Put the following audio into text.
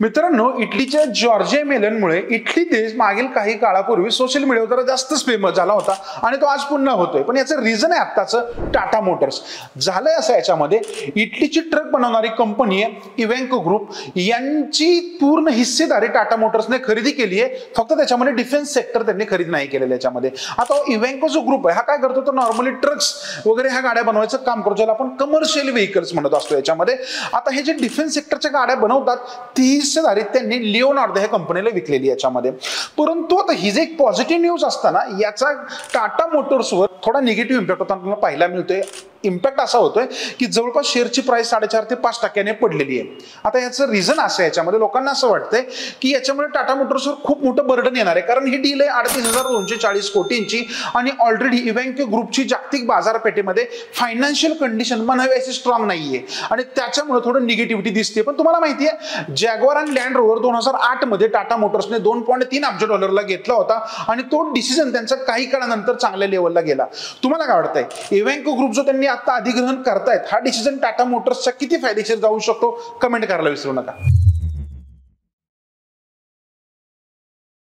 मित्रांनो, इटलीच्या Georgia मेलनमुळे Italy देश मागील काही काळापूर्वी सोशल मीडियावर जरा जास्तच फेमस झाला होता आणि तो आज पुन्हा होतोय. पण याचं रिझन आहे आत्ताचं टाटा मोटर्स. झालंय असं, याच्यामध्ये इटलीची ट्रक बनवणारी कंपनी आहे इव्हेंको ग्रुप यांची पूर्ण हिस्सेदारी टाटा मोटर्सने खरेदी केली आहे. फक्त त्याच्यामध्ये डिफेन्स सेक्टर त्यांनी खरेदी नाही केलेलं याच्यामध्ये. आता इव्हेंको जो ग्रुप आहे हा काय करतो, तर नॉर्मली ट्रक्स वगैरे ह्या गाड्या बनवायचं काम करतो, ज्याला आपण कमर्शियल व्हेकल्स म्हणत असतो याच्यामध्ये. आता हे जे डिफेन्स सेक्टरच्या गाड्या बनवतात ती हिस्सेदारी त्यांनी लिओनार्डो ह्या कंपनीला विकलेली याच्यामध्ये. परंतु आता ही जे एक पॉझिटिव्ह न्यूज असताना याचा टाटा मोटर्सवर थोडा निगेटिव्ह इम्पॅक्ट होता आपल्याला पाहायला मिळतोय. इम्पॅक्ट असा होतोय की जवळपास शेअरची प्राइस 4.5 ते 5% पडलेली आहे. आता याचं रिझन असं, याच्यामध्ये लोकांना असं वाटतंय की याच्यामुळे टाटा मोटर्सवर खूप मोठं बर्डन येणार आहे, कारण ही डील आहे 38,240 कोटींची आणि ऑलरेडी इव्हेंको ग्रुपची जागतिक बाजारपेठेमध्ये फायनान्शियल कंडिशन म्हणावी अशी स्ट्रॉंग नाहीये आणि त्याच्यामुळे थोडं निगेटिव्हिटी दिसते. पण तुम्हाला माहिती आहे, जॅग्वार आणि लँड रोव्हर 2008 मध्ये टाटा मोटर्सने $2.3 अब्ज घेतला होता आणि तो डिसिजन त्यांचा काही काळानंतर चांगल्या लेवलला गेला. तुम्हाला काय वाटतंय, इव्हेंको ग्रुप जो त्यांनी आता अधिग्रहण करतायत हा डिसिजन टाटा मोटर्सचा किती फायदेशीर जाऊ शकतो? कमेंट करायला विसरू नका.